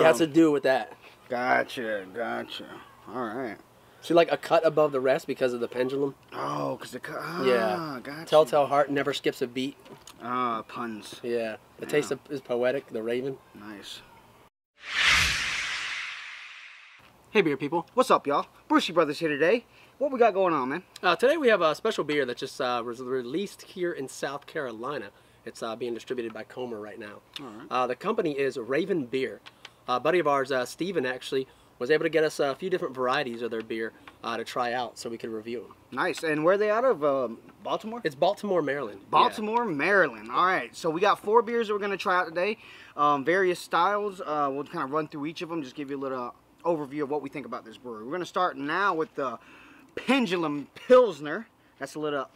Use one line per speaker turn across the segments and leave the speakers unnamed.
has to do with that.
Gotcha, gotcha. All right.
See, like a cut above the rest because of the pendulum.
Oh, because the cut.
Yeah.
Gotcha.
Telltale heart never skips a beat.
Puns.
Yeah. The taste is poetic. The Raven.
Nice.
Hey, beer people.
What's up, y'all? Brucey Brothers here today. What we got going on, man?
Today we have a special beer that just was released here in South Carolina. It's being distributed by Comer right now.
All right.
The company is Raven Beer. A buddy of ours, Steven, actually, was able to get us a few different varieties of their beer to try out so we could review them.
Nice. And where are they out of? Baltimore?
It's Baltimore, Maryland.
Baltimore, Maryland. All right. So we got 4 beers that we're going to try out today. Various styles. We'll kind of run through each of them, just give you a little overview of what we think about this brewery. We're going to start now with the Pendulum Pilsner. That's a little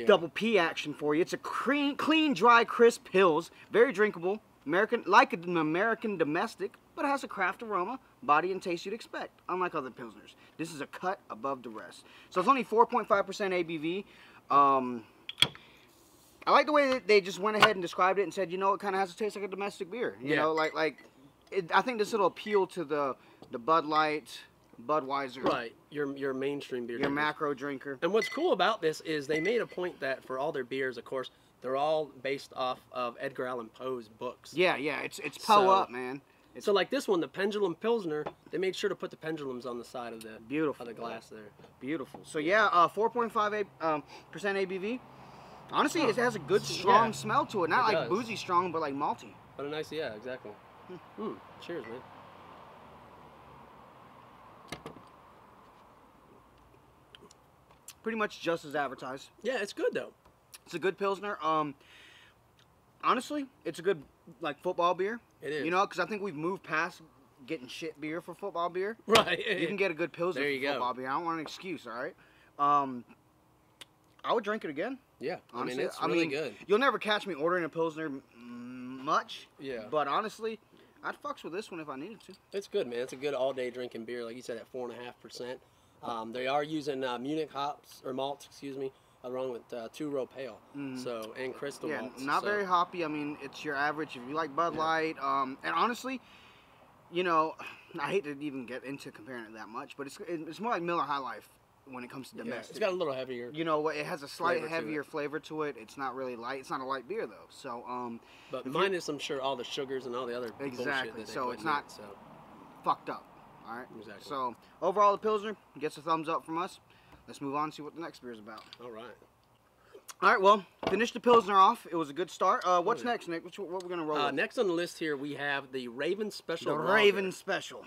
double P action for you. It's a clean, dry, crisp Pils. Very drinkable. Like an American domestic, but it has a craft aroma, body, and taste you'd expect, unlike other Pilsners. This is a cut above the rest. So it's only 4.5% ABV. I like the way that they just went ahead and described it and said, you know, it kind of has to taste like a domestic beer. You know, I think this will appeal to the Bud Light, Budweiser.
Right, your mainstream beer.
Your macro drinker.
And what's cool about this is they made a point that for all their beers, of course, they're all based off of Edgar Allan Poe's books.
Yeah, it's Poe up, man.
So like this one, the Pendulum Pilsner, they made sure to put the pendulums on the side of the
beautiful
of the glass there.
Beautiful. So yeah, 4.5% ABV. Honestly, it has a good strong smell to it. Not like boozy strong, but like malty.
But a nice, yeah, exactly. Cheers, man.
Pretty much just as advertised.
Yeah, it's good though.
It's a good Pilsner. Honestly, it's a good like football beer.
It is.
You know, because I think we've moved past getting shit beer for football beer.
Right.
You can get a good Pilsner for football beer. I don't want an excuse, all right? I would drink it again.
Yeah,
honestly.
It's really good.
You'll never catch me ordering a Pilsner much.
Yeah.
But honestly, I'd fucks with this one if I needed to.
It's good, man. It's a good all-day drinking beer, like you said, at 4.5%. They are using Munich hops, or malts, excuse me, along with 2-row pale, so, and crystal malts.
Not very hoppy. I mean, it's your average. If you like Bud Light, and honestly, you know, I hate to even get into comparing it that much, but it's more like Miller High Life when it comes to domestic.
It's got a little heavier.
You know, it has a slight heavier flavor to it. It's not really light. It's not a light beer though. So,
but minus, I'm sure, all the sugars and all the other
exactly.
Bullshit that
So it's not fucked up. All right.
Exactly.
So overall, the Pilsner gets a thumbs up from us. Let's move on and see what the next beer is about.
All right.
All right, well, finish the Pilsner off. It was a good start. What's next, Nick? What we're going to roll with?
Next on the list here, we have the Raven Special.
The Raven Special.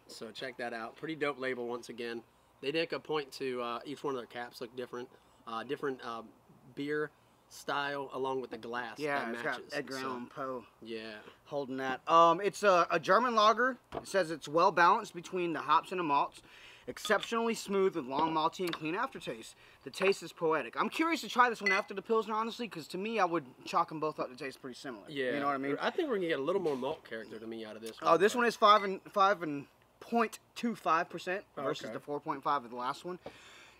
So check that out. Pretty dope label once again. They make a point to each one of their caps look different. Different beer style along with the glass.
Yeah,
that
it's
matches.
got Edgar Allan Poe.
Yeah.
Holding that. It's a German lager. It says it's well balanced between the hops and the malts. Exceptionally smooth with long malty and clean aftertaste. The taste is poetic. I'm curious to try this one after the Pilsner, honestly, because to me, I would chalk them both up to taste pretty similar.
Yeah.
You know what I mean?
I think we're going to get a little more malt character to me out of this one.
Oh, this one is 5.25% versus the 4.5 of the last one.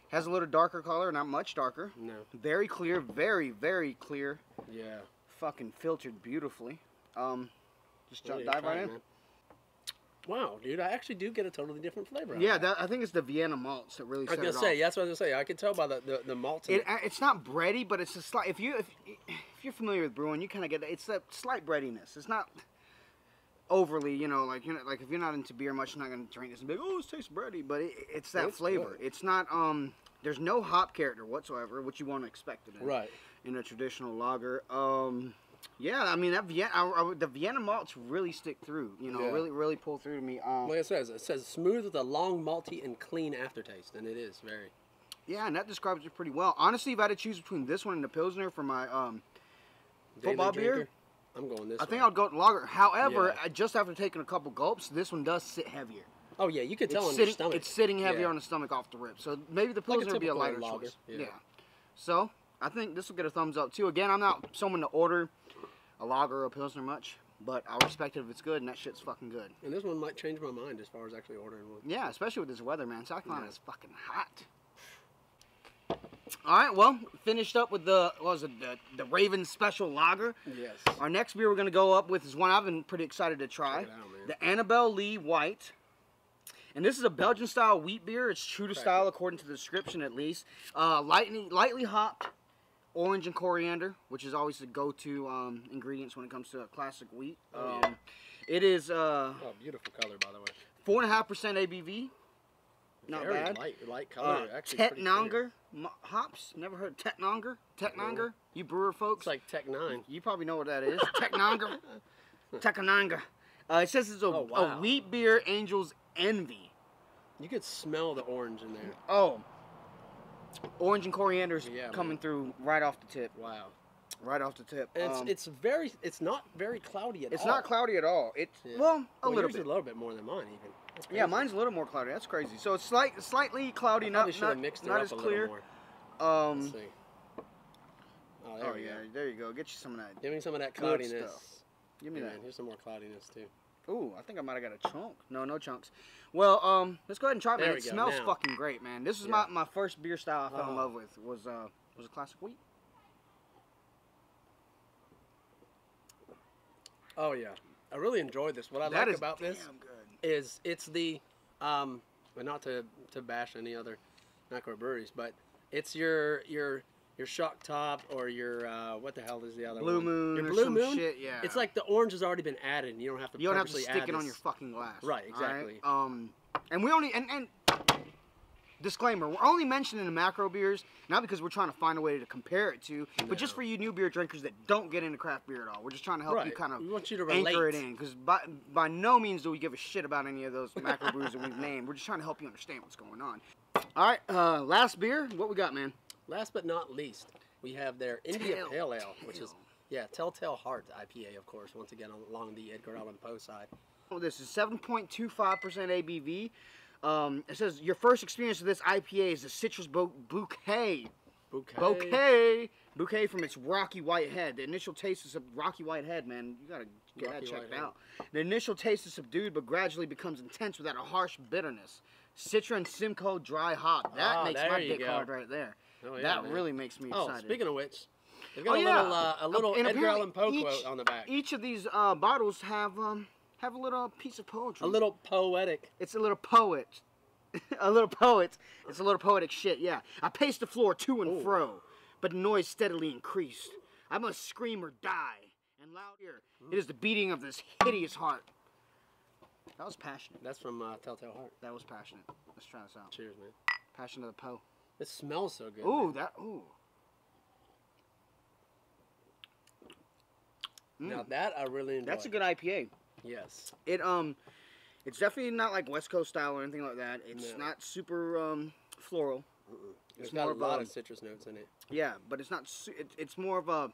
Has a little darker color, not much darker.
No.
Very clear, very, very clear.
Yeah.
Fucking filtered beautifully. Just dive right in. Man.
Wow, dude, I actually do get a totally different flavor.
Yeah, I think it's the Vienna malts that really set it off.
That's what I was gonna say. I could tell by the malts.
It's not bready, but it's a slight. If you're familiar with brewing, you kind of get it's that slight breadiness. It's not overly, you know, like if you're not into beer much, you're not gonna drink this and be like, oh, it tastes bready. But it's that flavor. Good. It's not. There's no hop character whatsoever, which you want to expect it in a traditional lager. Yeah, I mean the Vienna malts really stick through. You know, really pull through to me.
Like it says smooth with a long malty and clean aftertaste, and it is very.
Yeah, and that describes it pretty well. Honestly, if I had to choose between this one and the Pilsner for my football beer,
I'm going this.
I think I'd go with lager. However, just after taking a couple gulps, this one does sit heavier.
Oh yeah, you could tell on your stomach.
It's sitting heavier on the stomach off the rip. So maybe the Pilsner would be a lighter choice. Yeah. So I think this will get a thumbs up too. Again, I'm not someone to order a lager or a Pilsner much, but I'll respect it if it's good, and that shit's fucking good.
And this one might change my mind as far as actually ordering one.
Yeah, especially with this weather, man. South Carolina is fucking hot. All right, well, finished up with the, what was it, the Raven Special Lager.
Yes.
Our next beer we're going to go up with is one I've been pretty excited to try.
Check it out, man.
The Annabel Lee White. And this is a Belgian-style wheat beer. It's true to style according to the description, at least. Lightly hopped, orange and coriander, which is always the go-to ingredients when it comes to classic wheat.
Yeah.
It is...
beautiful color, by the way.
4.5% ABV. Not
Very
bad.
Light color. Actually,
Tettnanger hops. Never heard of Tettnanger? Tettnanger? You brewer folks?
It's like Tech 9.
You probably know what that is. Tettnanger. Tettnanger. It says it's a wheat beer angel's envy.
You could smell the orange in there.
Oh. Orange and coriander's coming through right off the tip.
Wow.
Right off the tip.
And it's not very cloudy at all.
It's not cloudy at all. It's well, a little bit.
A little bit more than mine even.
Yeah, mine's a little more cloudy. That's crazy. So it's slightly cloudy, not as clear.
More. Let's see. Oh, there we go.
There you go. Get you some of that.
Give me some of that cloudiness.
Stuff. Give me that.
Man, here's some more cloudiness too.
Ooh, I think I might have got a chunk. No chunks. Well, let's go ahead and try it, man. It smells fucking great, man. This is my first beer style I fell in love with. Was a classic wheat.
Oh yeah, I really enjoyed this. What I like about this is it's the, but not to bash any other microbreweries, but it's your shock top or your what the hell is the other
Blue
one?
Moon
Your
or
Blue
some
Moon.
Shit, yeah.
It's like the orange has already been added, and you don't have to.
You don't have to stick it on your fucking glass.
Right. Exactly.
Right? And we only and disclaimer, we're only mentioning the macro beers, not because we're trying to find a way to compare it to, but just for you new beer drinkers that don't get into craft beer at all. We're just trying to help you kind of anchor it in, because by no means do we give a shit about any of those macro brews that we've named. We're just trying to help you understand what's going on. All right, last beer. What we got, man?
Last but not least, we have their India Pale Ale, which is Telltale Heart IPA, of course. Once again, along the Edgar Allan Poe side.
This is 7.25% ABV. It says your first experience with this IPA is the citrus bouquet from its rocky white head. The initial taste is a rocky white head, man. You gotta get that checked out. The initial taste is subdued, but gradually becomes intense without a harsh bitterness. Citra and Simcoe dry hop. That makes my dick hard right there. Oh, yeah, that really makes me excited.
Oh, speaking of which, they've got a little Edgar Allan Poe quote on the back.
Each of these bottles have a little piece of poetry.
A little poetic.
It's a little poet. A little poet. It's a little poetic shit, yeah. I paced the floor to and fro, but the noise steadily increased. I must scream or die. And loud here, it is the beating of this hideous heart. That was passionate.
That's from Telltale Heart.
That was passionate. Let's try this out.
Cheers, man.
Passion of the Poe.
It smells so good.
Ooh,
man.
ooh.
Now that I really enjoy.
That's a good IPA.
Yes.
It's definitely not like West Coast style or anything like that. It's not super floral.
It's got a lot of citrus notes in it.
Yeah, but it's not. It's more of a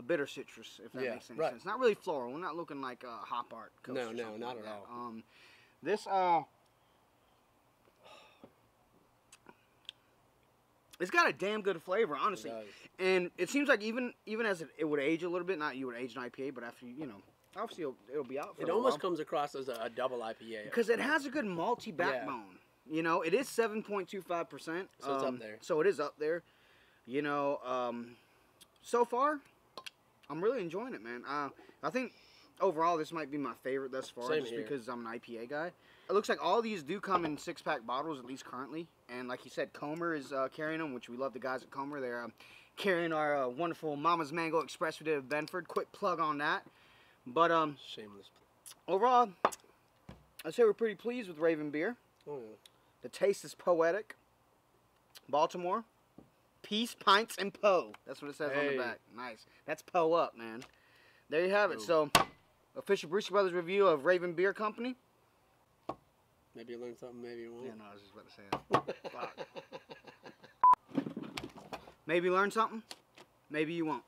bitter citrus, if that makes any sense. Not really floral. We're not looking like a hop art.
No, not at all.
This it's got a damn good flavor, honestly.
It does.
And it seems like even as it would age a little bit, not you would age an IPA, but after obviously it'll be out for a while.
It almost comes across as a double IPA.
Because it has a good malty backbone. Yeah. You know, it is 7.25%.
So it's up there.
So it is up there. You know, so far, I'm really enjoying it, man. I think overall this might be my favorite thus far, because I'm an IPA guy. It looks like all these do come in 6-pack bottles, at least currently. And like you said, Comer is carrying them, which we love the guys at Comer. They're carrying our wonderful Mama's Mango Express we did at Benford. Quick plug on that. But
shameless.
Overall, I'd say we're pretty pleased with Raven Beer.
Oh, yeah.
The taste is poetic. Baltimore. Peace, Pints, and Poe. That's what it says on the back. Nice. That's Poe up, man. There you have it. So, official Brewster Brothers review of Raven Beer Company.
Maybe you learned something, maybe you won't.
Yeah, no, I was just about to say that. Fuck. Maybe you learned something, maybe you won't.